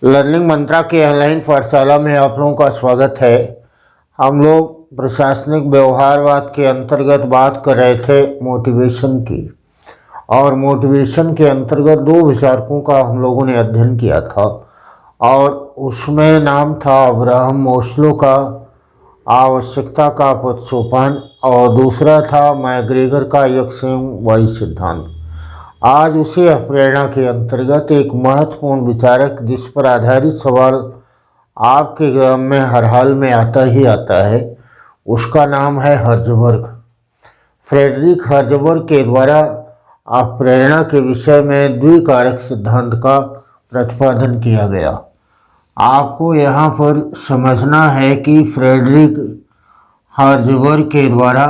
Learning मंत्रा के online पाठशाला में आप लोगों का स्वागत है। हम लोग प्रशासनिक व्यवहारवाद के अंतर्गत बात कर रहे थे मोटिवेशन की, और मोटिवेशन के अंतर्गत दो विचारकों का हम लोगों ने अध्ययन किया था, और उसमें नाम था अब्राहम मास्लो का आवश्यकता का पदसोपान, और दूसरा था मैग्रेगर का एक्सएम-वाई सिद्धांत। आज उसी प्रेरणा के अंतर्गत एक महत्वपूर्ण विचारक जिस पर आधारित सवाल आपके एग्जाम में हर हाल में आता ही आता है, उसका नाम है हर्ज़बर्ग। फ्रेडरिक हर्ज़बर्ग के द्वारा प्रेरणा के विषय में द्विकारक सिद्धांत का प्रतिपादन किया गया। आपको यहाँ पर समझना है कि फ्रेडरिक हर्ज़बर्ग के द्वारा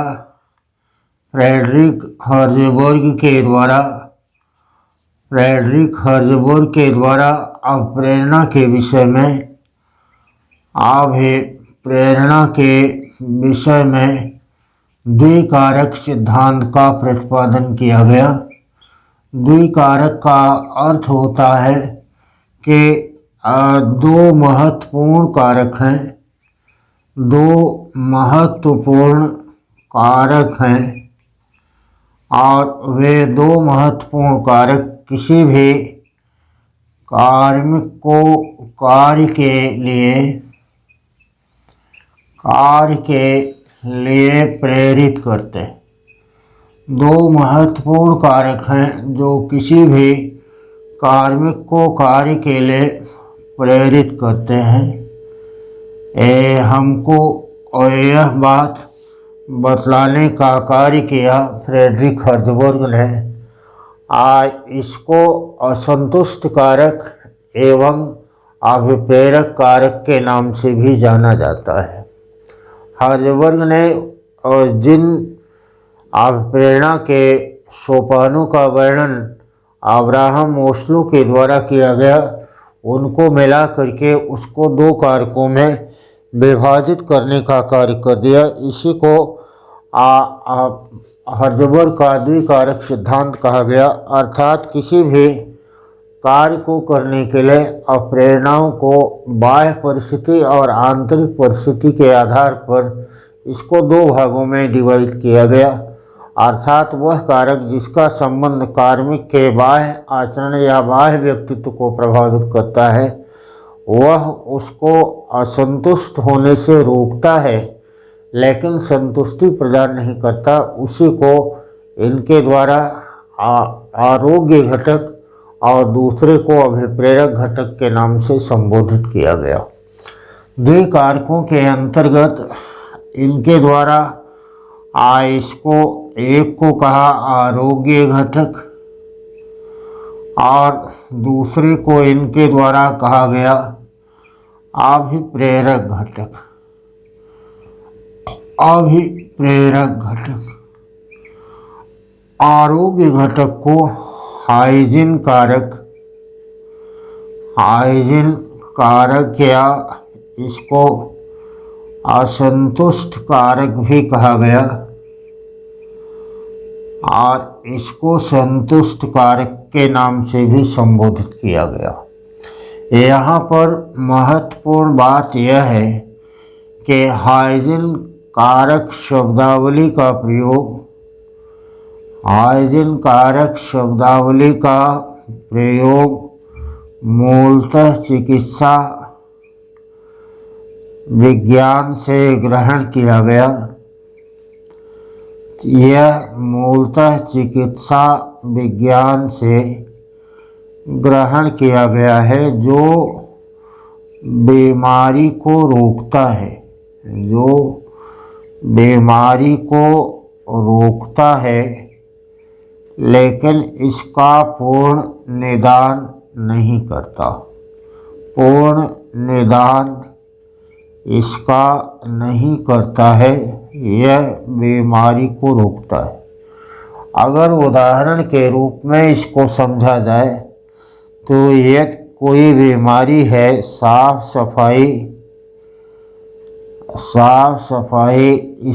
प्रेरणा के विषय में द्विकारक सिद्धांत का प्रतिपादन किया गया। द्विकारक का अर्थ होता है कि दो महत्वपूर्ण कारक हैं और वे दो महत्वपूर्ण कारक किसी भी कार्य को कार्य के लिए प्रेरित करते हैं। दो महत्वपूर्ण कारक हैं जो किसी भी कार्मिक को कार्य के लिए प्रेरित करते हैं। हमको यह बात बतलाने का कार्य किया फ्रेडरिक हर्ज़बर्ग ने। इसको असंतुष्ट कारक एवं अभिप्रेरक कारक के नाम से भी जाना जाता है। हर्ज़बर्ग ने जिन अभिप्रेरणा के सोपानों का वर्णन अब्राहम मास्लो के द्वारा किया गया, उनको मिला करके उसको दो कारकों में विभाजित करने का कार्य कर दिया। इसी को हर्ज़बर्ग का द्विकारक सिद्धांत कहा गया। अर्थात किसी भी कार्य को करने के लिए प्रेरणाओं को बाह्य परिस्थिति और आंतरिक परिस्थिति के आधार पर इसको दो भागों में डिवाइड किया गया। अर्थात वह कारक जिसका संबंध कार्मिक के बाह्य आचरण या बाह्य व्यक्तित्व को प्रभावित करता है, वह उसको असंतुष्ट होने से रोकता है लेकिन संतुष्टि प्रदान नहीं करता। उसी को इनके द्वारा आरोग्य घटक और दूसरे को अभिप्रेरक घटक के नाम से संबोधित किया गया। द्विकारकों के अंतर्गत इनके द्वारा इसको एक को कहा आरोग्य घटक और दूसरे को इनके द्वारा कहा गया अभिप्रेरक घटक। आरोग्य घटक को हाइजीन कारक या इसको असंतुष्ट कारक भी कहा गया और इसको संतुष्ट कारक के नाम से भी संबोधित किया गया। यहाँ पर महत्वपूर्ण बात यह है कि हाइजीन कारक शब्दावली का प्रयोग मूलतः चिकित्सा विज्ञान से ग्रहण किया गया। यह मूलतः चिकित्सा विज्ञान से ग्रहण किया गया है जो बीमारी को रोकता है लेकिन इसका पूर्ण निदान नहीं करता। इसका नहीं करता है, यह बीमारी को रोकता है। अगर उदाहरण के रूप में इसको समझा जाए तो यदि कोई बीमारी है, साफ सफाई,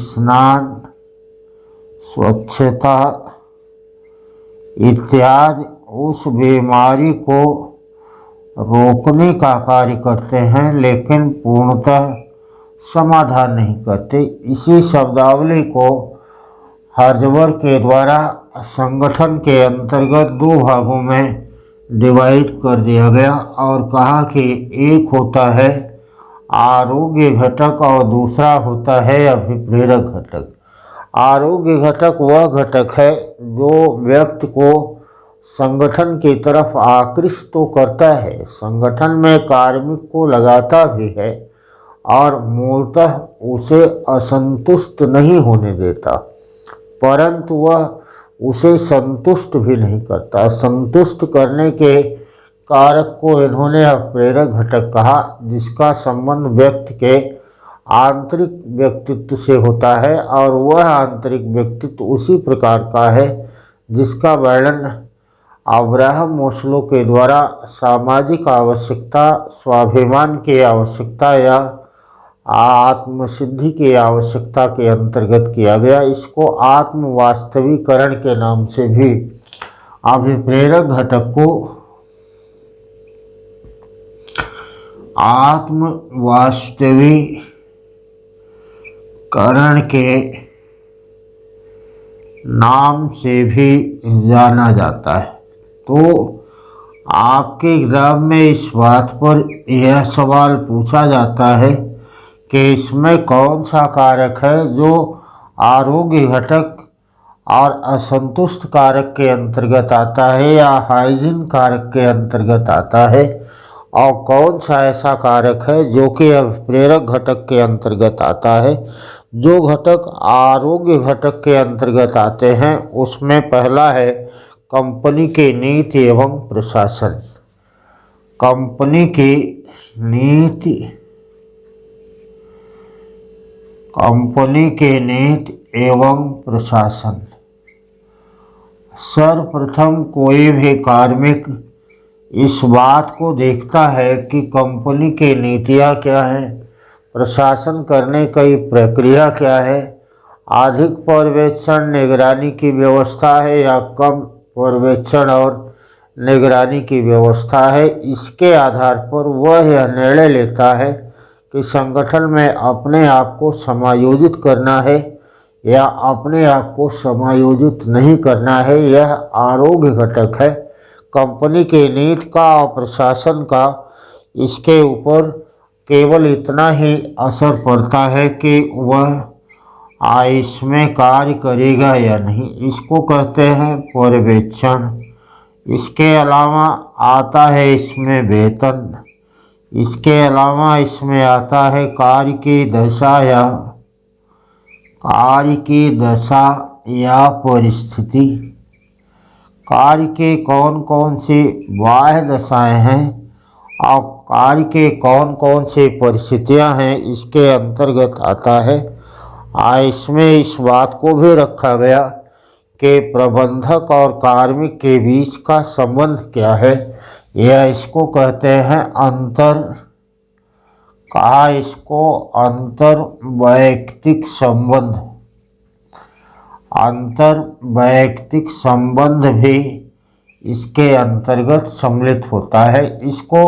स्नान, स्वच्छता इत्यादि उस बीमारी को रोकने का कार्य करते हैं, लेकिन पूर्णतः समाधान नहीं करते। इसी शब्दावली को हर्जबर के द्वारा संगठन के अंतर्गत दो भागों में डिवाइड कर दिया गया और कहा कि एक होता है आरोग्य घटक और दूसरा होता है अभिप्रेरक घटक। आरोग्य घटक वह घटक है जो व्यक्ति को संगठन की तरफ आकृष्ट तो करता है, संगठन में कार्मिक को लगाता भी है और मूलतः उसे असंतुष्ट नहीं होने देता, परंतु वह उसे संतुष्ट भी नहीं करता। संतुष्ट करने के कारक को इन्होंने प्रेरक घटक कहा, जिसका संबंध व्यक्ति के आंतरिक व्यक्तित्व से होता है और वह आंतरिक व्यक्तित्व उसी प्रकार का है जिसका वर्णन अब्राहम मोस्लो के द्वारा सामाजिक आवश्यकता, स्वाभिमान की आवश्यकता या आत्मसिद्धि की आवश्यकता के अंतर्गत किया गया। इसको आत्म वास्तविकरण के नाम से भी अभिप्रेरक घटक को आत्म वास्तविकरण के नाम से भी जाना जाता है। तो आपके एग्जाम में इस बात पर यह सवाल पूछा जाता है कि इसमें कौन सा कारक है जो आरोग्य घटक और असंतुष्ट कारक के अंतर्गत आता है या हाइजीन कारक के अंतर्गत आता है, और कौन सा ऐसा कारक है जो कि प्रेरक घटक के अंतर्गत आता है। जो घटक आरोग्य घटक के अंतर्गत आते हैं उसमें पहला है कंपनी की नीति एवं प्रशासन। कंपनी की नीति एवं प्रशासन। सर्वप्रथम कोई भी कार्मिक इस बात को देखता है कि कंपनी की नीतियाँ क्या हैं, प्रशासन करने की प्रक्रिया क्या है, अधिक पर्यवेक्षण निगरानी की व्यवस्था है या कम पर्यवेक्षण और निगरानी की व्यवस्था है। इसके आधार पर वह यह निर्णय लेता है कि संगठन में अपने आप को समायोजित करना है या अपने आप को समायोजित नहीं करना है। यह आरोग्य घटक है। कंपनी के नीति का और प्रशासन का इसके ऊपर केवल इतना ही असर पड़ता है कि वह इसमें कार्य करेगा या नहीं, इसको कहते हैं पर्यवेक्षण। इसके अलावा आता है इसमें वेतन। इसके अलावा इसमें आता है कार्य की दशा या परिस्थिति। कार्य के कौन कौन से बाह्य दशाएं हैं और कार्य के कौन कौन से परिस्थितियां हैं, इसके अंतर्गत आता है। इसमें इस बात को भी रखा गया कि प्रबंधक और कार्मिक के बीच का संबंध क्या है। यह इसको कहते हैं अंतर्वैयक्तिक संबंध। अंतर्वैयक्तिक संबंध भी इसके अंतर्गत सम्मिलित होता है। इसको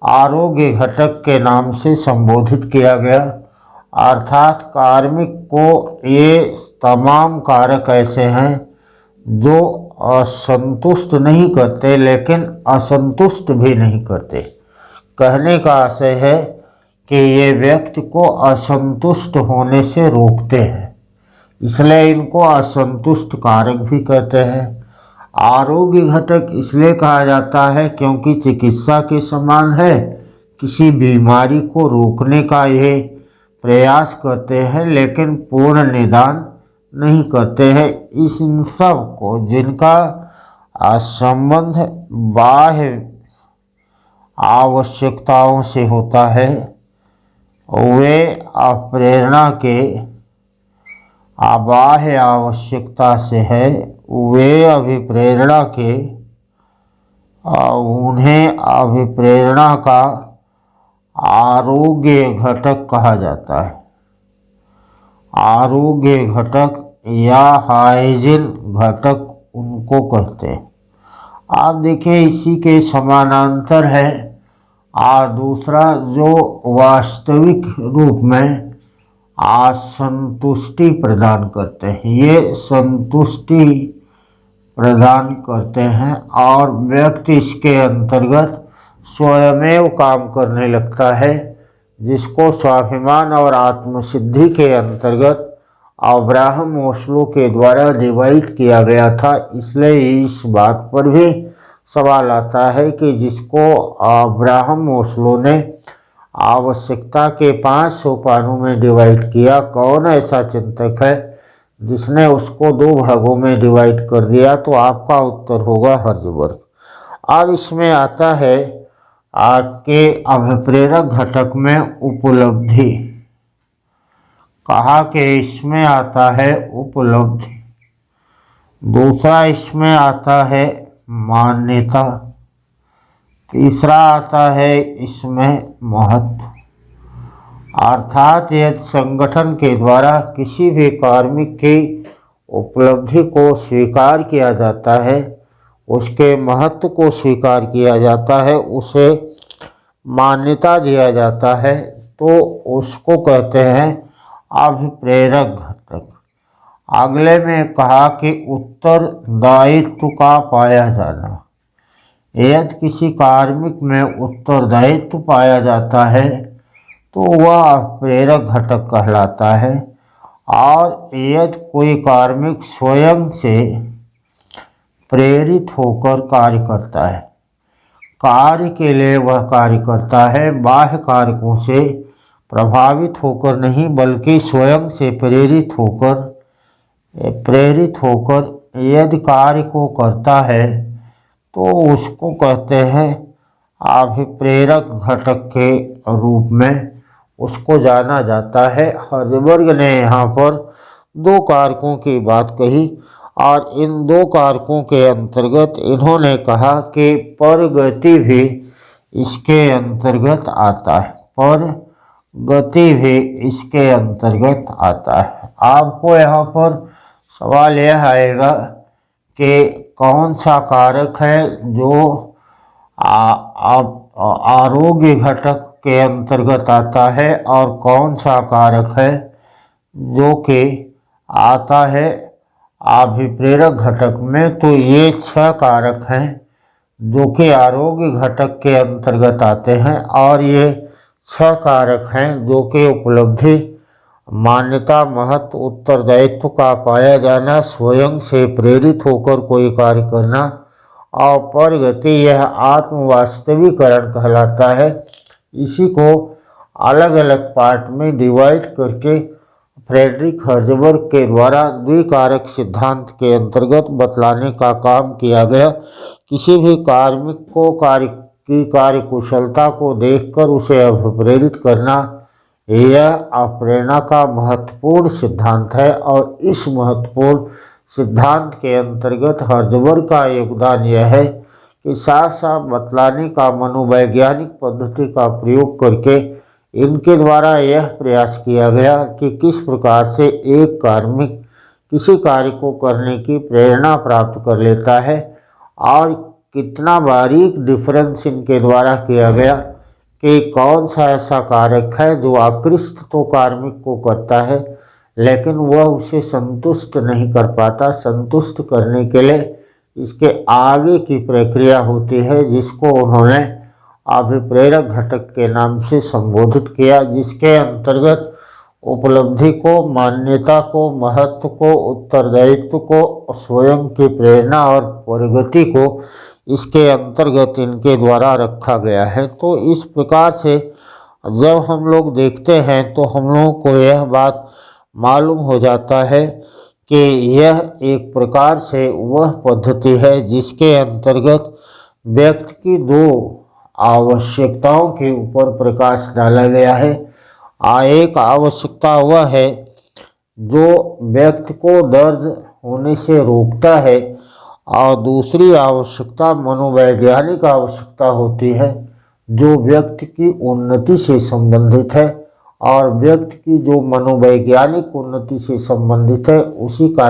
आरोग्य घटक के नाम से संबोधित किया गया। अर्थात कार्मिक को ये तमाम कारक ऐसे हैं जो असंतुष्ट नहीं करते लेकिन असंतुष्ट भी नहीं करते। कहने का आशय है कि ये व्यक्ति को असंतुष्ट होने से रोकते हैं, इसलिए इनको असंतुष्ट कारक भी कहते हैं। आरोग्य घटक इसलिए कहा जाता है क्योंकि चिकित्सा के समान है, किसी बीमारी को रोकने का ये प्रयास करते हैं लेकिन पूर्ण निदान नहीं करते हैं। इन सब को जिनका संबंध बाह्य आवश्यकताओं से होता है वे अप्रेरणा के बाह्य आवश्यकता से है, वे अभिप्रेरणा के उन्हें अभिप्रेरणा का आरोग्य घटक कहा जाता है। आरोग्य घटक या हाइजीन घटक उनको कहते हैं। आप देखिए इसी के समानांतर है और दूसरा जो वास्तविक रूप में असंतुष्टि प्रदान करते हैं, ये संतुष्टि प्रदान करते हैं और व्यक्ति इसके अंतर्गत स्वयमेव काम करने लगता है, जिसको स्वाभिमान और आत्मसिद्धि के अंतर्गत अब्राहम ओस्लो के द्वारा डिवाइड किया गया था। इसलिए इस बात पर भी सवाल आता है कि जिसको अब्राहम ओस्लो ने आवश्यकता के 5 सोपानों में डिवाइड किया, कौन ऐसा चिंतक है जिसने उसको 2 भागों में डिवाइड कर दिया? तो आपका उत्तर होगा हर्जबर्ग। अब इसमें आता है आपके अभिप्रेरक घटक में उपलब्धि। कहा कि इसमें आता है उपलब्धि। दूसरा इसमें आता है मान्यता। तीसरा आता है इसमें महत्व। अर्थात यदि संगठन के द्वारा किसी भी कार्मिक की उपलब्धि को स्वीकार किया जाता है, उसके महत्व को स्वीकार किया जाता है, उसे मान्यता दिया जाता है, तो उसको कहते हैं अभिप्रेरक घटक। अगले में कहा कि उत्तरदायित्व का पाया जाना। यदि किसी कार्मिक में उत्तरदायित्व पाया जाता है तो वह प्रेरक घटक कहलाता है। और यदि कोई कार्मिक स्वयं से प्रेरित होकर कार्य करता है, कार्य के लिए वह कार्य करता है, बाह्य कारकों से प्रभावित होकर नहीं, बल्कि स्वयं से प्रेरित होकर यदि कार्य को करता है, तो उसको कहते हैं अभिप्रेरक घटक के रूप में उसको जाना जाता है। हर्जबर्ग ने यहाँ पर 2 कारकों की बात कही और इन 2 कारकों के अंतर्गत इन्होंने कहा कि परगति भी इसके अंतर्गत आता है। परगति भी इसके अंतर्गत आता है। आपको यहाँ पर सवाल यह आएगा कि कौन सा कारक है जो आरोग्य घटक के अंतर्गत आता है और कौन सा कारक है जो कि आता है अभिप्रेरक घटक में। तो ये 6 कारक हैं जो कि आरोग्य घटक के अंतर्गत आते हैं और ये 6 कारक हैं जो कि उपलब्धि, मान्यता, महत्व, उत्तरदायित्व का पाया जाना, स्वयं से प्रेरित होकर कोई कार्य करना और परगति, यह आत्म वास्तविकरण कहलाता है। इसी को अलग अलग पार्ट में डिवाइड करके फ्रेडरिक हर्जबर्ग के द्वारा द्विकारक सिद्धांत के अंतर्गत बतलाने का काम किया गया। किसी भी कार्मिक को कार्य की कार्यकुशलता को देखकर उसे अभिप्रेरित करना, यह अप्रेरणा का महत्वपूर्ण सिद्धांत है। और इस महत्वपूर्ण सिद्धांत के अंतर्गत हर्जबर्ग का योगदान यह है कि साथ साथ बतलाने का मनोवैज्ञानिक पद्धति का प्रयोग करके इनके द्वारा यह प्रयास किया गया कि किस प्रकार से एक कार्मिक किसी कार्य को करने की प्रेरणा प्राप्त कर लेता है और कितना बारीक डिफरेंस इनके द्वारा किया गया कि कौन सा ऐसा कारक है जो आकृष्ट तो कार्मिक को करता है लेकिन वह उसे संतुष्ट नहीं कर पाता। संतुष्ट करने के लिए इसके आगे की प्रक्रिया होती है जिसको उन्होंने अभिप्रेरक घटक के नाम से संबोधित किया, जिसके अंतर्गत उपलब्धि को, मान्यता को, महत्व को, उत्तरदायित्व को, स्वयं की प्रेरणा और प्रगति को इसके अंतर्गत इनके द्वारा रखा गया है। तो इस प्रकार से जब हम लोग देखते हैं तो हम लोगों को यह बात मालूम हो जाता है कि यह एक प्रकार से वह पद्धति है जिसके अंतर्गत व्यक्ति की 2 आवश्यकताओं के ऊपर प्रकाश डाला गया है। एक आवश्यकता वह है जो व्यक्ति को दर्द होने से रोकता है और दूसरी आवश्यकता मनोवैज्ञानिक आवश्यकता होती है जो व्यक्ति की उन्नति से संबंधित है। और व्यक्ति की जो मनोवैज्ञानिक उन्नति से संबंधित है उसी का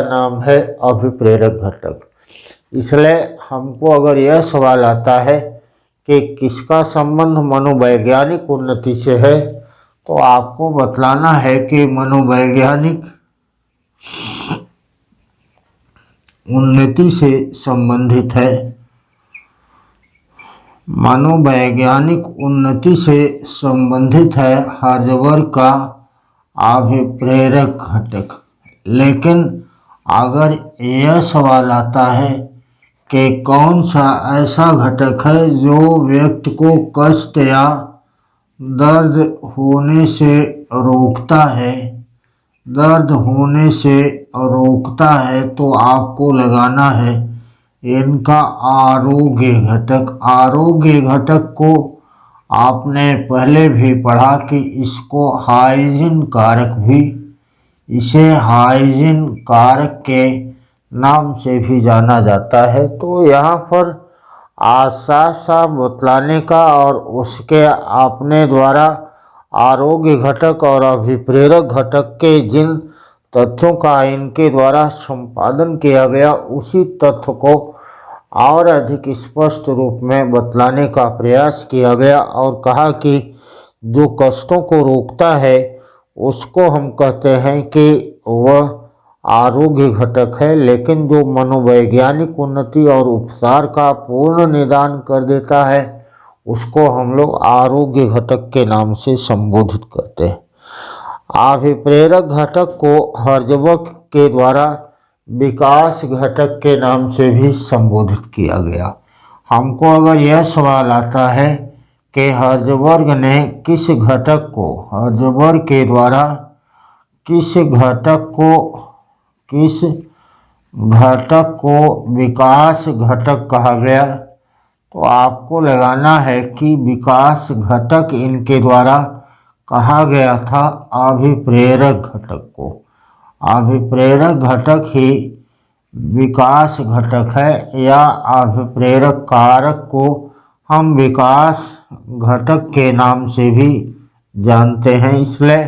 नाम है अभिप्रेरक घटक। इसलिए हमको अगर यह सवाल आता है कि किसका संबंध मनोवैज्ञानिक उन्नति से है, तो आपको बतलाना है कि मनोवैज्ञानिक उन्नति से संबंधित है। मनोवैज्ञानिक उन्नति से संबंधित है हर्ज़बर्ग का अभिप्रेरक घटक। लेकिन अगर यह सवाल आता है कि कौन सा ऐसा घटक है जो व्यक्ति को कष्ट या दर्द होने से रोकता है, तो आपको लगाना है इनका आरोग्य घटक। आरोग्य घटक को आपने पहले भी पढ़ा कि इसे हाइजीन कारक के नाम से भी जाना जाता है। तो यहाँ पर साफ साफ बतलाने का और उसके अपने द्वारा आरोग्य घटक और अभिप्रेरक घटक के जिन तथ्यों का इनके द्वारा संपादन किया गया, उसी तथ्य को और अधिक स्पष्ट रूप में बतलाने का प्रयास किया गया और कहा कि जो कष्टों को रोकता है उसको हम कहते हैं कि वह आरोग्य घटक है, लेकिन जो मनोवैज्ञानिक उन्नति और उपचार का पूर्ण निदान कर देता है उसको हम लोग आरोग्य घटक के नाम से संबोधित करते हैं। अभिप्रेरक घटक को हर्ज़बर्ग के द्वारा विकास घटक के नाम से भी संबोधित किया गया। हमको अगर यह सवाल आता है कि हर्ज़बर्ग ने किस घटक को विकास घटक कहा गया, तो आपको लगाना है कि विकास घटक इनके द्वारा कहा गया था अभिप्रेरक घटक को। अभिप्रेरक घटक ही विकास घटक है, या अभिप्रेरक कारक को हम विकास घटक के नाम से भी जानते हैं। इसलिए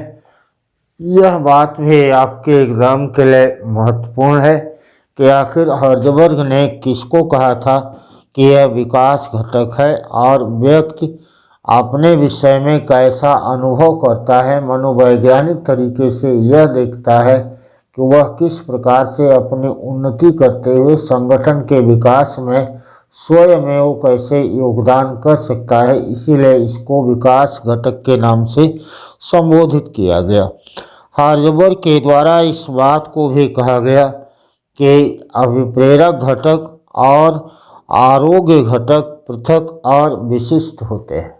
यह बात भी आपके एग्जाम के लिए महत्वपूर्ण है कि आखिर हर्ज़बर्ग ने किसको कहा था कि यह विकास घटक है, और व्यक्ति अपने विषय में कैसा अनुभव करता है, मनोवैज्ञानिक तरीके से यह देखता है कि वह किस प्रकार से अपनी उन्नति करते हुए संगठन के विकास में स्वयं वो कैसे योगदान कर सकता है। इसीलिए इसको विकास घटक के नाम से संबोधित किया गया। हर्ज़बर्ग के द्वारा इस बात को भी कहा गया कि अभिप्रेरक घटक और आरोग्य घटक पृथक और विशिष्ट होते हैं।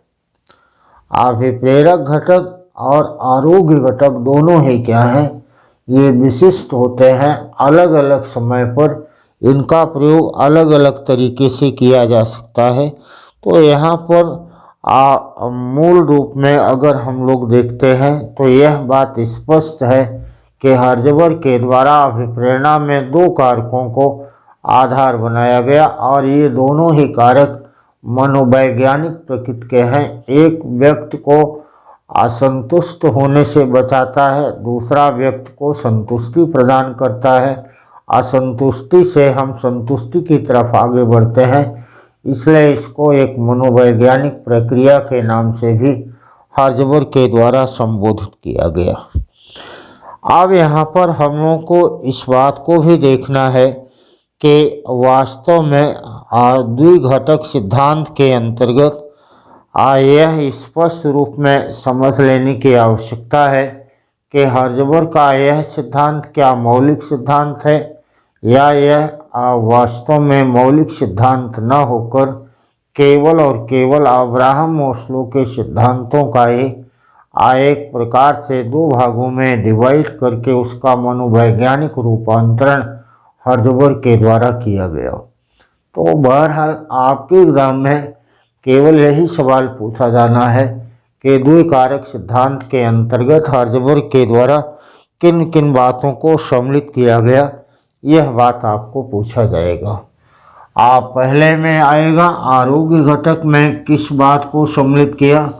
अभिप्रेरक घटक और आरोग्य घटक दोनों ही क्या हैं, ये विशिष्ट होते हैं। अलग अलग समय पर इनका प्रयोग अलग अलग तरीके से किया जा सकता है। तो यहाँ पर मूल रूप में अगर हम लोग देखते हैं तो यह बात स्पष्ट है कि हर्ज़बर्ग के द्वारा अभिप्रेरणा में दो कारकों को आधार बनाया गया, और ये दोनों ही कारक मनोवैज्ञानिक प्रकृति के हैं। एक व्यक्ति को असंतुष्ट होने से बचाता है, दूसरा व्यक्ति को संतुष्टि प्रदान करता है। असंतुष्टि से हम संतुष्टि की तरफ आगे बढ़ते हैं, इसलिए इसको एक मनोवैज्ञानिक प्रक्रिया के नाम से भी हर्ज़बर्ग के द्वारा संबोधित किया गया। अब यहाँ पर हम लोगों को इस बात को भी देखना है कि वास्तव में द्विघटक सिद्धांत के अंतर्गत यह स्पष्ट रूप में समझ लेने की आवश्यकता है कि हर्ज़बर्ग का यह सिद्धांत क्या मौलिक सिद्धांत है, या यह वास्तव में मौलिक सिद्धांत न होकर केवल और केवल अब्राहम मास्लो के सिद्धांतों का ही एक प्रकार से दो भागों में डिवाइड करके उसका मनोवैज्ञानिक रूपांतरण हर्ज़बर्ग के द्वारा किया गया। तो बहरहाल आपके एग्जाम में केवल यही सवाल पूछा जाना है कि द्विकारक सिद्धांत के अंतर्गत हर्ज़बर्ग के द्वारा किन किन बातों को सम्मिलित किया गया, यह बात आपको पूछा जाएगा। आप पहले में आएगा आरोग्य घटक में किस बात को सम्मिलित किया,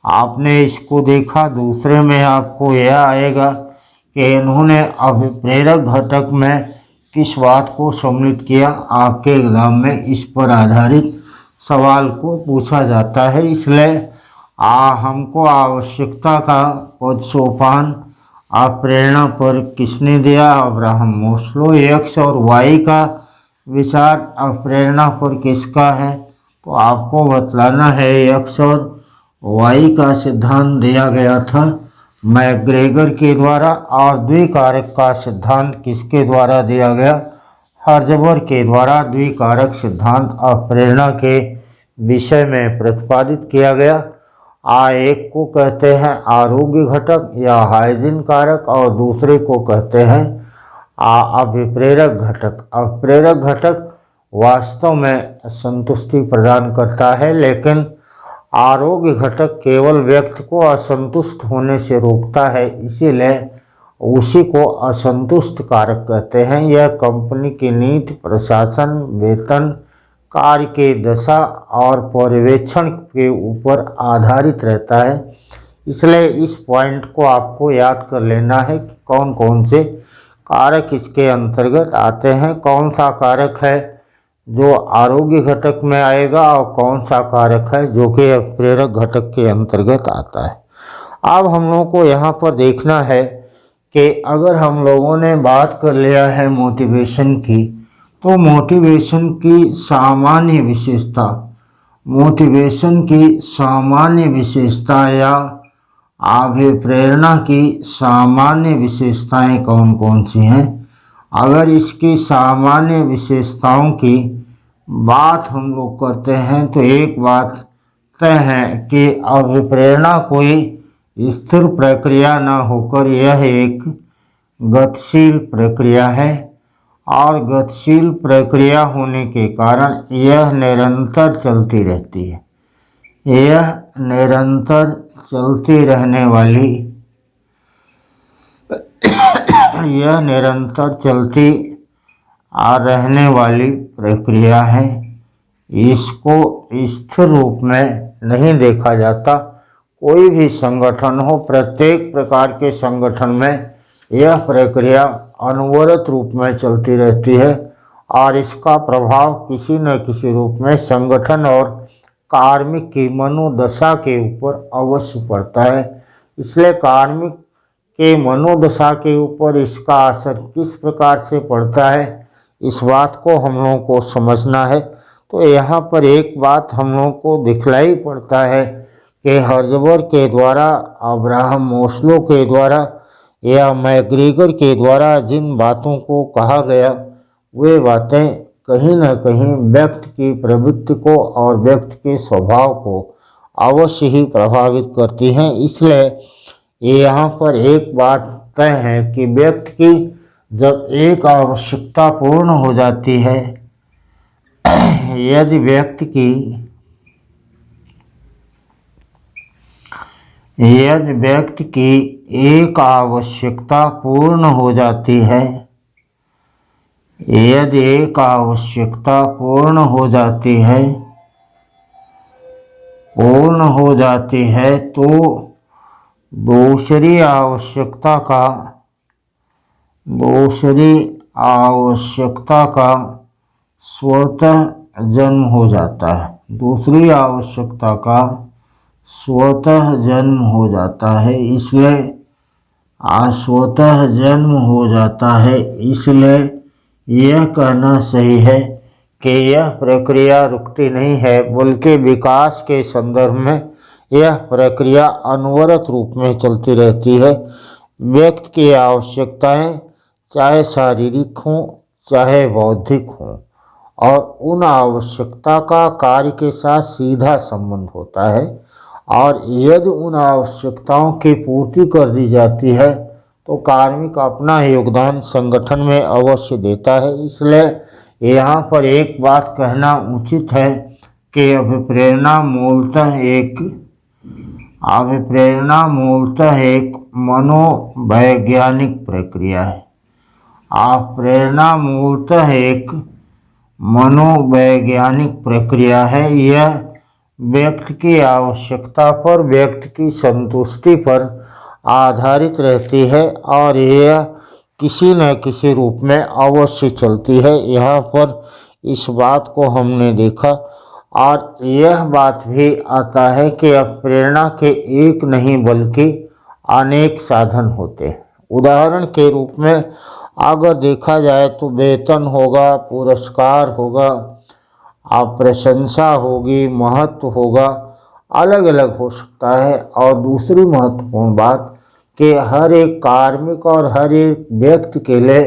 आपने इसको देखा। दूसरे में आपको यह आएगा कि इन्होंने अभिप्रेरक घटक में किस बात को सम्मिलित किया। आपके एग्जाम में इस पर आधारित सवाल को पूछा जाता है। इसलिए हमको आवश्यकता का पद सोपान प्रेरणा पर किसने दिया? Abraham Maslow. एक्स और वाई का विचार प्रेरणा पर किसका है? तो आपको बतलाना है एक्स और वाई का सिद्धांत दिया गया था मैकग्रेगर के द्वारा। और द्विकारक का सिद्धांत किसके द्वारा दिया गया? हर्जबर्ग के द्वारा द्विकारक सिद्धांत प्रेरणा के विषय में प्रतिपादित किया गया। एक को कहते हैं आरोग्य घटक या हाइजीन कारक और दूसरे को कहते हैं अभिप्रेरक घटक। अभिप्रेरक घटक वास्तव में संतुष्टि प्रदान करता है, लेकिन आरोग्य घटक केवल व्यक्ति को असंतुष्ट होने से रोकता है, इसीलिए उसी को असंतुष्ट कारक कहते हैं। यह कंपनी की नीति, प्रशासन, वेतन, कार्य के दशा और पर्यवेक्षण के ऊपर आधारित रहता है। इसलिए इस पॉइंट को आपको याद कर लेना है कि कौन कौन से कारक इसके अंतर्गत आते हैं, कौन सा कारक है जो आरोग्य घटक में आएगा और कौन सा कारक है जो कि प्रेरक घटक के अंतर्गत आता है। अब हम लोगों को यहाँ पर देखना है कि अगर हम लोगों ने बात कर लिया है मोटिवेशन की, तो मोटिवेशन की सामान्य विशेषता, मोटिवेशन की सामान्य विशेषता या अभिप्रेरणा की सामान्य विशेषताएं कौन कौन सी हैं? अगर इसकी सामान्य विशेषताओं की बात हम लोग करते हैं तो एक बात तय है कि अभिप्रेरणा कोई स्थिर प्रक्रिया न होकर यह एक गतिशील प्रक्रिया है, और गतिशील प्रक्रिया होने के कारण यह निरंतर चलती रहती है। यह निरंतर चलती रहने वाली यह निरंतर चलती रहने वाली प्रक्रिया है। इसको स्थिर रूप में नहीं देखा जाता। कोई भी संगठन हो, प्रत्येक प्रकार के संगठन में यह प्रक्रिया अनवरत रूप में चलती रहती है और इसका प्रभाव किसी न किसी रूप में संगठन और कार्मिक की मनोदशा के ऊपर अवश्य पड़ता है। इसलिए कार्मिक के मनोदशा के ऊपर इसका असर किस प्रकार से पड़ता है, इस बात को हम लोगों को समझना है। तो यहाँ पर एक बात हम लोगों को दिखलाई पड़ता है कि हर्जबर्ग के द्वारा, अब्राहम मास्लो के द्वारा या मैकग्रेगर के द्वारा जिन बातों को कहा गया, वे बातें कहीं न कहीं व्यक्ति की प्रवृत्ति को और व्यक्ति के स्वभाव को अवश्य ही प्रभावित करती हैं। इसलिए यहाँ पर एक बात तय है कि व्यक्ति की जब एक आवश्यकता पूर्ण हो जाती है, यदि व्यक्ति की एक आवश्यकता पूर्ण हो जाती है, यदि एक आवश्यकता पूर्ण हो जाती है तो दूसरी आवश्यकता का स्वतः जन्म हो जाता है। दूसरी आवश्यकता का स्वतः जन्म हो जाता है। इसलिए स्वतः जन्म हो जाता है। इसलिए यह कहना सही है कि यह प्रक्रिया रुकती नहीं है, बल्कि विकास के संदर्भ में यह प्रक्रिया अनवरत रूप में चलती रहती है। व्यक्ति की आवश्यकताएं चाहे शारीरिक हों चाहे बौद्धिक हों, और उन आवश्यकता का कार्य के साथ सीधा संबंध होता है, और यदि उन आवश्यकताओं की पूर्ति कर दी जाती है तो कार्मिक अपना योगदान संगठन में अवश्य देता है। इसलिए यहाँ पर एक बात कहना उचित है कि अभिप्रेरणा मूलतः एक मनोवैज्ञानिक प्रक्रिया है। प्रेरणा मूलतः एक मनोवैज्ञानिक प्रक्रिया है। यह व्यक्ति की आवश्यकता पर, व्यक्ति की संतुष्टि पर आधारित रहती है, और यह किसी न किसी रूप में अवश्य चलती है। यहाँ पर इस बात को हमने देखा। और यह बात भी आता है कि अब प्रेरणा के एक नहीं बल्कि अनेक साधन होते हैं। उदाहरण के रूप में अगर देखा जाए तो वेतन होगा, पुरस्कार होगा, आप प्रशंसा होगी, महत्व होगा, अलग अलग हो सकता है। और दूसरी महत्वपूर्ण बात कि हर एक कार्मिक और हर एक व्यक्ति के लिए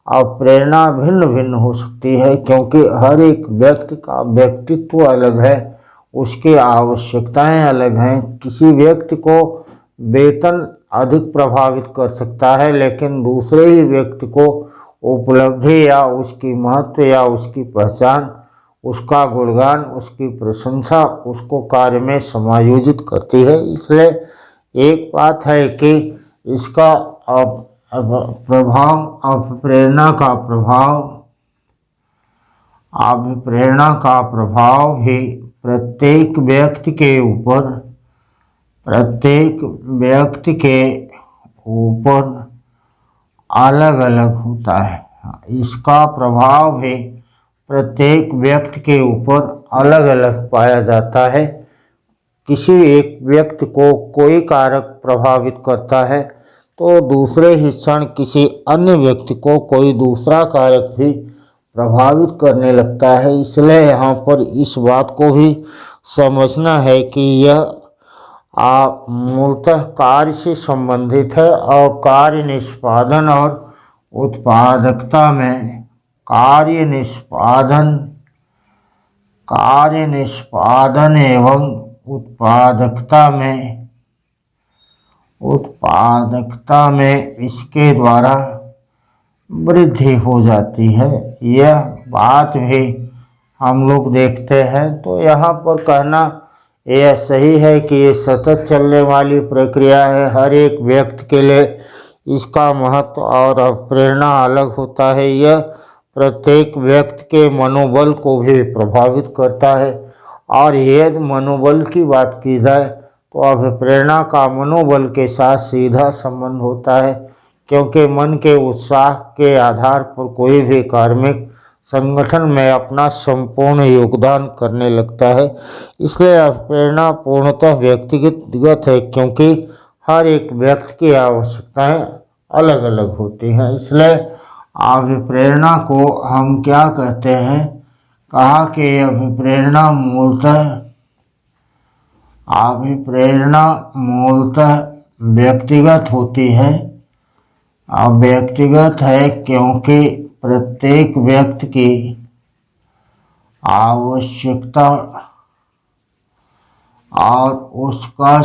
अब प्रेरणा भिन्न भिन्न हो सकती है, क्योंकि हर एक व्यक्ति का व्यक्तित्व अलग है, उसकी आवश्यकताएं अलग हैं। किसी व्यक्ति को वेतन अधिक प्रभावित कर सकता है, लेकिन दूसरे ही व्यक्ति को उपलब्धि या उसकी महत्व या उसकी पहचान, उसका गुणगान, उसकी प्रशंसा उसको कार्य में समायोजित करती है। इसलिए एक बात है कि इसका प्रभाव, अभिप्रेरणा का प्रभाव भी प्रत्येक व्यक्ति के ऊपर अलग अलग होता है। इसका प्रभाव भी प्रत्येक व्यक्ति के ऊपर अलग अलग पाया जाता है। किसी एक व्यक्ति को कोई कारक प्रभावित करता है तो दूसरे ही क्षण किसी अन्य व्यक्ति को कोई दूसरा कारक भी प्रभावित करने लगता है। इसलिए यहाँ पर इस बात को भी समझना है कि यह मूलतः कार्य से संबंधित है और कार्य निष्पादन और उत्पादकता में कार्य निष्पादन एवं उत्पादकता में इसके द्वारा वृद्धि हो जाती है। यह बात भी हम लोग देखते हैं। तो यहाँ पर कहना यह सही है कि ये सतत चलने वाली प्रक्रिया है। हर एक व्यक्ति के लिए इसका महत्व और प्रेरणा अलग होता है। यह प्रत्येक व्यक्ति के मनोबल को भी प्रभावित करता है। और यदि मनोबल की बात की जाए तो अभिप्रेरणा का मनोबल के साथ सीधा संबंध होता है, क्योंकि मन के उत्साह के आधार पर कोई भी कार्मिक संगठन में अपना संपूर्ण योगदान करने लगता है। इसलिए अभिप्रेरणा पूर्णतः व्यक्तिगत है, क्योंकि हर एक व्यक्ति की आवश्यकताएं अलग अलग होती हैं। इसलिए अभिप्रेरणा को हम क्या कहते हैं, कहा कि अभिप्रेरणा मूलतः व्यक्तिगत होती है। व्यक्तिगत है क्योंकि प्रत्येक व्यक्ति की आवश्यकता और उसका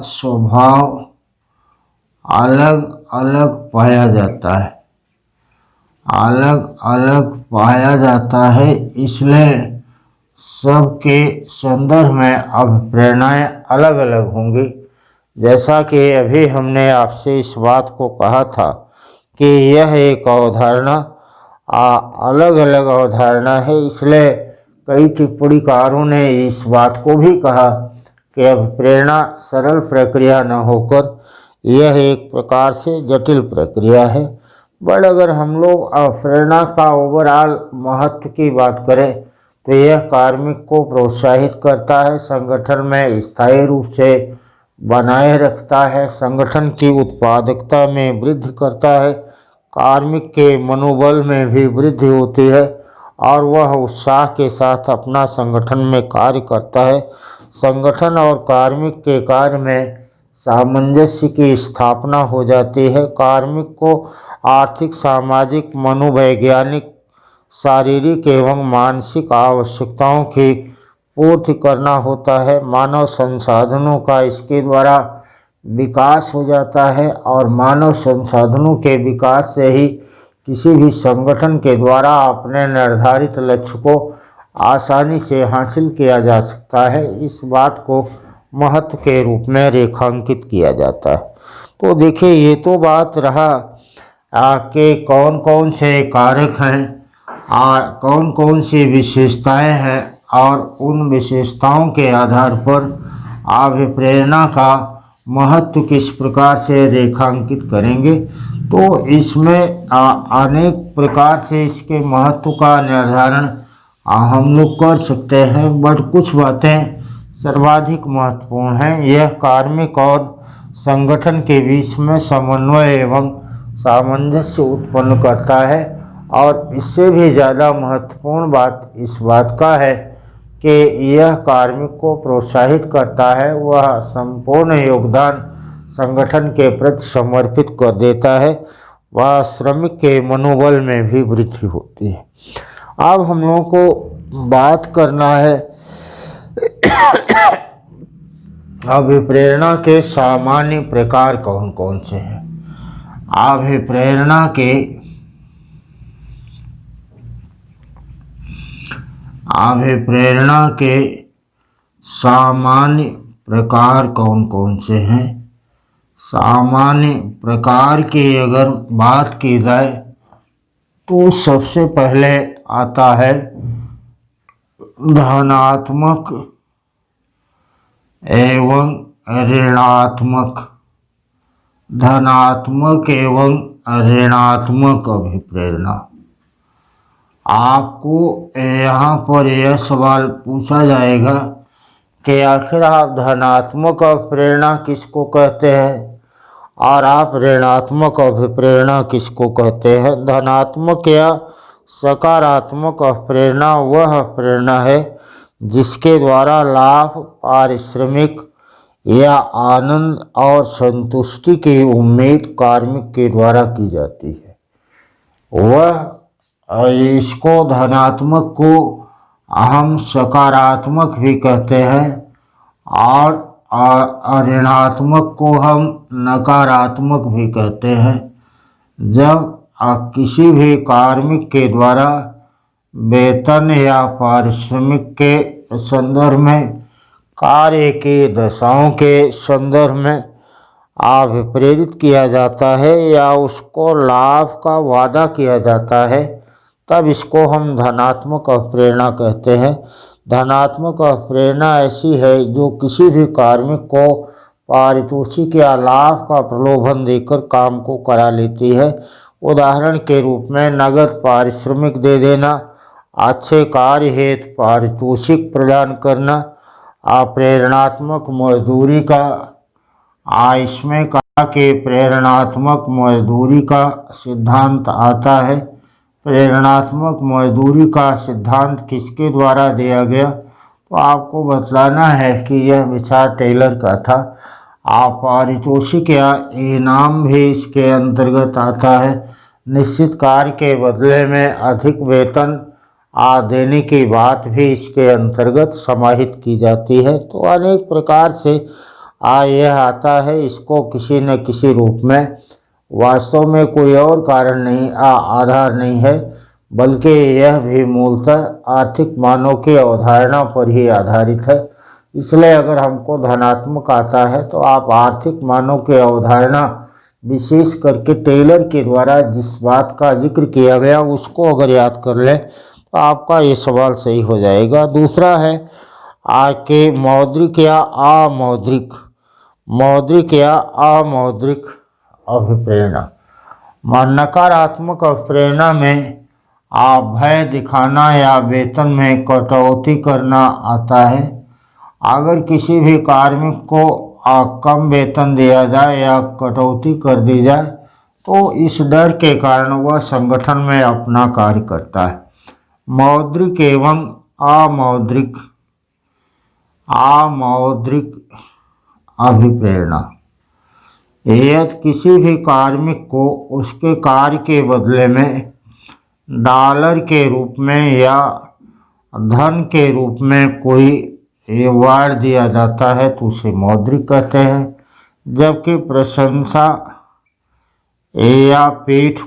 स्वभाव अलग अलग पाया जाता है। इसलिए सबके संदर्भ में अभिप्रेरणाएं अलग अलग होंगी। जैसा कि अभी हमने आपसे इस बात को कहा था कि यह एक अवधारणा अलग अलग अवधारणा है। इसलिए कई टिप्पणीकारों ने इस बात को भी कहा कि अभिप्रेरणा सरल प्रक्रिया न होकर यह एक प्रकार से जटिल प्रक्रिया है। बट अगर हम लोग अभिप्रेरणा का ओवरऑल महत्व की बात करें तो यह कार्मिक को प्रोत्साहित करता है, संगठन में स्थायी रूप से बनाए रखता है, संगठन की उत्पादकता में वृद्धि करता है, कार्मिक के मनोबल में भी वृद्धि होती है और वह उत्साह के साथ अपना संगठन में कार्य करता है। संगठन और कार्मिक के कार्य में सामंजस्य की स्थापना हो जाती है। कार्मिक को आर्थिक, सामाजिक, मनोवैज्ञानिक, शारीरिक एवं मानसिक आवश्यकताओं की पूर्ति करना होता है। मानव संसाधनों का इसके द्वारा विकास हो जाता है और मानव संसाधनों के विकास से ही किसी भी संगठन के द्वारा अपने निर्धारित लक्ष्य को आसानी से हासिल किया जा सकता है। इस बात को महत्व के रूप में रेखांकित किया जाता है। तो देखिए, ये तो बात रहा कि कौन कौन से कारक हैं, कौन कौन सी विशेषताएं हैं और उन विशेषताओं के आधार पर अभिप्रेरणा का महत्व किस प्रकार से रेखांकित करेंगे, तो इसमें अनेक प्रकार से इसके महत्व का निर्धारण हम लोग कर सकते हैं, बट कुछ बातें सर्वाधिक महत्वपूर्ण हैं। यह कार्मिक और संगठन के बीच में समन्वय एवं सामंजस्य उत्पन्न करता है, और इससे भी ज़्यादा महत्वपूर्ण बात इस बात का है कि यह कार्मिक को प्रोत्साहित करता है, वह संपूर्ण योगदान संगठन के प्रति समर्पित कर देता है, वह श्रमिक के मनोबल में भी वृद्धि होती है। अब हम लोगों को बात करना है अभिप्रेरणा के सामान्य प्रकार कौन कौन से हैं। अभिप्रेरणा के सामान्य प्रकार कौन कौन से हैं। सामान्य प्रकार की अगर बात की जाए तो सबसे पहले आता है धनात्मक एवं ऋणात्मक। धनात्मक एवं ऋणात्मक अभिप्रेरणा। आपको यहाँ पर यह सवाल पूछा जाएगा कि आखिर आप धनात्मक अभिप्रेरणा किसको कहते हैं और आप ऋणात्मक अभिप्रेरणा किसको कहते हैं। धनात्मक या सकारात्मक अभिप्रेरणा वह प्रेरणा है जिसके द्वारा लाभ, पारिश्रमिक या आनंद और संतुष्टि की उम्मीद कार्मिक के द्वारा की जाती है। वह इसको धनात्मक को हम सकारात्मक भी कहते हैं और ऋणात्मक को हम नकारात्मक भी कहते हैं। जब किसी भी कार्मिक के द्वारा वेतन या पारिश्रमिक के संदर्भ में, कार्य की दशाओं के संदर्भ में अभिप्रेरित किया जाता है या उसको लाभ का वादा किया जाता है, तब इसको हम धनात्मक अभिप्रेरणा कहते हैं। धनात्मक अभिप्रेरणा ऐसी है जो किसी भी कार्मिक को पारितोषिक या लाभ का प्रलोभन देकर काम को करा लेती है। उदाहरण के रूप में नगद पारिश्रमिक दे देना, अच्छे कार्य हेतु पारितोषिक प्रदान करना, प्रेरणात्मक मजदूरी का। इसमें कहा कि प्रेरणात्मक मजदूरी का सिद्धांत आता है। प्रेरणात्मक मजदूरी का सिद्धांत किसके द्वारा दिया गया, तो आपको बतलाना है कि यह विचार टेलर का था। पारितोषिक या इनाम भी इसके अंतर्गत आता है। निश्चित कार्य के बदले में अधिक वेतन देने की बात भी इसके अंतर्गत समाहित की जाती है। तो अनेक प्रकार से यह आता है। इसको किसी न किसी रूप में, वास्तव में कोई और कारण नहीं, आधार नहीं है, बल्कि यह भी मूलतः आर्थिक मानों की अवधारणा पर ही आधारित है। इसलिए अगर हमको धनात्मक आता है तो आप आर्थिक मानों की अवधारणा, विशेष करके टेलर के द्वारा जिस बात का जिक्र किया गया उसको अगर याद कर लें तो आपका ये सवाल सही हो जाएगा। दूसरा है कि मौद्रिक या अमौद्रिक। मौद्रिक या अमौद्रिक अभिप्रेरणा। नकारात्मक अभिप्रेरणा में भय दिखाना या वेतन में कटौती करना आता है। अगर किसी भी कार्मिक को कम वेतन दिया जाए या कटौती कर दी जाए तो इस डर के कारण वह संगठन में अपना कार्य करता है। मौद्रिक एवं अमौद्रिक अभिप्रेरणा। यदि किसी भी कार्मिक को उसके कार्य के बदले में डॉलर के रूप में या धन के रूप में कोई रिवार्ड दिया जाता है तो उसे मौद्रिक कहते हैं। जबकि प्रशंसा या पीठ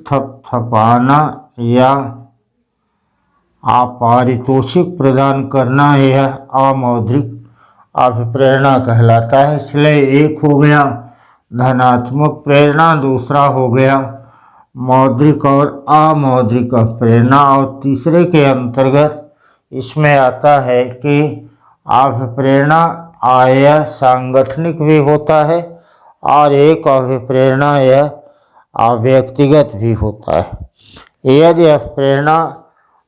थपथपाना या पारितोषिक प्रदान करना यह अमौद्रिक अभिप्रेरणा कहलाता है। इसलिए एक हो गया धनात्मक प्रेरणा, दूसरा हो गया मौद्रिक और अमौद्रिक प्रेरणा, और तीसरे के अंतर्गत इसमें आता है कि अभिप्रेरणा यह सांगठनिक भी होता है और एक अभिप्रेरणा यह व्यक्तिगत भी होता है। यदि अभिप्रेरणा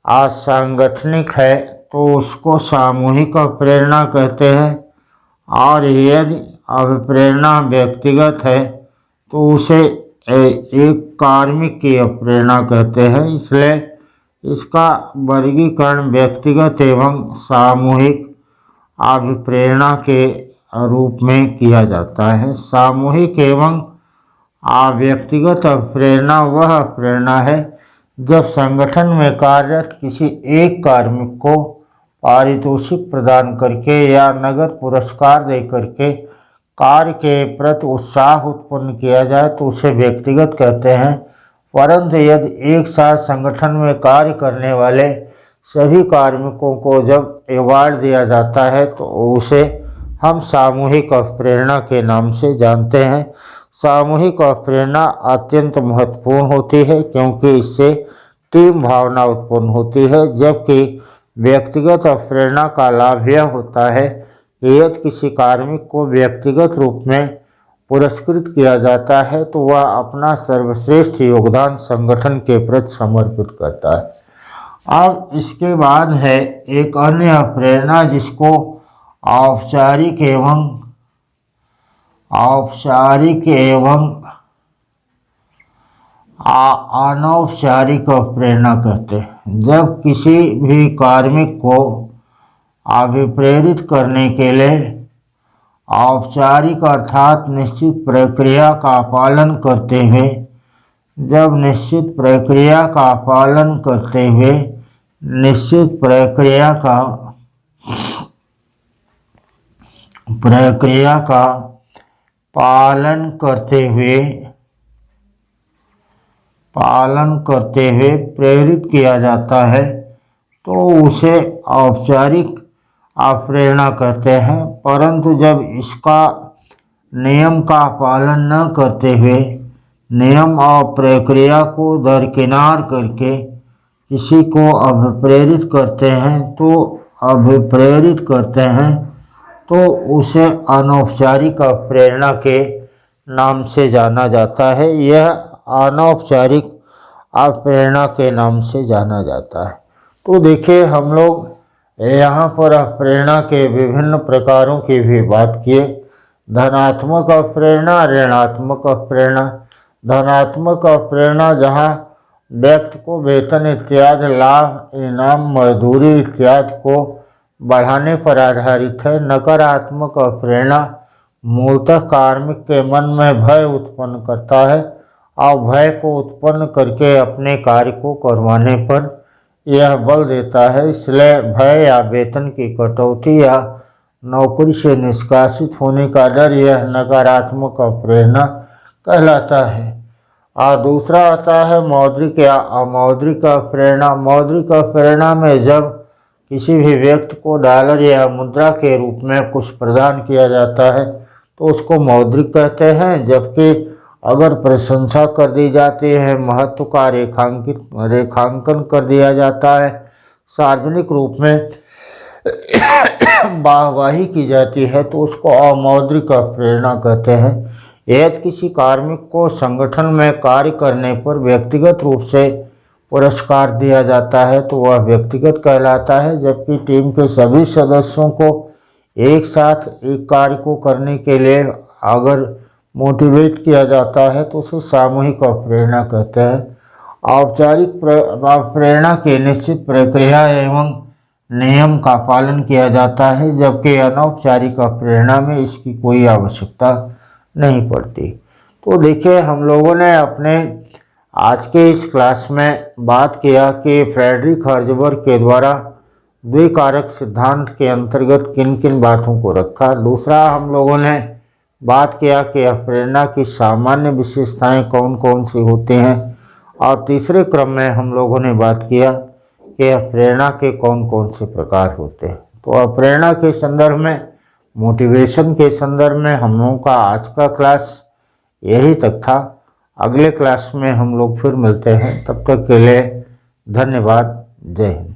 असंगठनिक है तो उसको सामूहिक अभिप्रेरणा कहते हैं, और यदि अभिप्रेरणा व्यक्तिगत है तो उसे एक कार्मिक की अभिप्रेरणा कहते हैं। इसलिए इसका वर्गीकरण व्यक्तिगत एवं सामूहिक अभिप्रेरणा के रूप में किया जाता है। सामूहिक एवं व्यक्तिगत अभिप्रेरणा वह प्रेरणा है जब संगठन में कार्यरत किसी एक कार्मिक को पारितोषिक प्रदान करके या नगद पुरस्कार दे करके कार्य के प्रति उत्साह उत्पन्न किया जाए तो उसे व्यक्तिगत कहते हैं। परंतु यदि एक साथ संगठन में कार्य करने वाले सभी कार्मिकों को जब अवार्ड दिया जाता है तो उसे हम सामूहिक अभिप्रेरणा के नाम से जानते हैं। सामूहिक अभिप्रेरणा अत्यंत महत्वपूर्ण होती है क्योंकि इससे टीम भावना उत्पन्न होती है, जबकि व्यक्तिगत अभिप्रेरणा का लाभ यह होता है कि यदि किसी कार्मिक को व्यक्तिगत रूप में पुरस्कृत किया जाता है तो वह अपना सर्वश्रेष्ठ योगदान संगठन के प्रति समर्पित करता है। अब इसके बाद है एक अन्य अभिप्रेरणा जिसको औपचारिक एवं अनौपचारिक अभिप्रेरणा कहते हैं। जब किसी भी कार्मिक को अभिप्रेरित करने के लिए औपचारिक अर्थात निश्चित प्रक्रिया का पालन करते हुए निश्चित प्रक्रिया का पालन करते हुए प्रेरित किया जाता है तो उसे औपचारिक अभिप्रेरणा कहते हैं। परंतु जब इसका नियम का पालन न करते हुए नियम और प्रक्रिया को दरकिनार करके किसी को अभिप्रेरित करते हैं तो उसे अनौपचारिक अभिप्रेरणा के नाम से जाना जाता है। यह अनौपचारिक अभिप्रेरणा के नाम से जाना जाता है। तो देखिए हम लोग यहाँ पर अभिप्रेरणा के विभिन्न प्रकारों की भी बात किए। धनात्मक अभिप्रेरणा, ऋणात्मक अभिप्रेरणा। धनात्मक अभिप्रेरणा जहाँ व्यक्ति को वेतन इत्यादि लाभ, इनाम, मजदूरी इत्यादि को बढ़ाने पर आधारित है। नकारात्मक अभिप्रेरणा मूलतः कार्मिक के मन में भय उत्पन्न करता है और भय को उत्पन्न करके अपने कार्य को करवाने पर यह बल देता है। इसलिए भय या वेतन की कटौती या नौकरी से निष्कासित होने का डर यह नकारात्मक अभिप्रेरणा कहलाता है। और दूसरा आता है मौद्रिक या अमौद्रिक अभिप्रेरणा। मौद्रिक अभिप्रेरणा में जब किसी भी व्यक्ति को डॉलर या मुद्रा के रूप में कुछ प्रदान किया जाता है तो उसको मौद्रिक कहते हैं, जबकि अगर प्रशंसा कर दी जाती है, महत्व का रेखांकन कर दिया जाता है, सार्वजनिक रूप में वाहवाही की जाती है तो उसको अमौद्रिक अभिप्रेरणा कहते हैं। यदि किसी कार्मिक को संगठन में कार्य करने पर व्यक्तिगत रूप से पुरस्कार दिया जाता है तो वह व्यक्तिगत कहलाता है, जबकि टीम के सभी सदस्यों को एक साथ एक कार्य को करने के लिए अगर मोटिवेट किया जाता है तो उसे सामूहिक अभिप्रेरणा कहते हैं। औपचारिक अभिप्रेरणा के निश्चित प्रक्रिया एवं नियम का पालन किया जाता है, जबकि अनौपचारिक अभिप्रेरणा में इसकी कोई आवश्यकता नहीं पड़ती। तो देखिए हम लोगों ने अपने आज के इस क्लास में बात किया कि फ्रेडरिक हर्ज़बर्ग के द्वारा द्विकारक सिद्धांत के अंतर्गत किन किन बातों को रखा। दूसरा हम लोगों ने बात किया कि अभिप्रेरणा की सामान्य विशेषताएं कौन कौन सी होती हैं, और तीसरे क्रम में हम लोगों ने बात किया कि अभिप्रेरणा के कौन कौन से प्रकार होते हैं। तो अभिप्रेरणा के संदर्भ में, मोटिवेशन के संदर्भ में हम लोगों का आज का क्लास यही तक था। अगले क्लास में हम लोग फिर मिलते हैं, तब तक के लिए धन्यवाद। जय हिंद।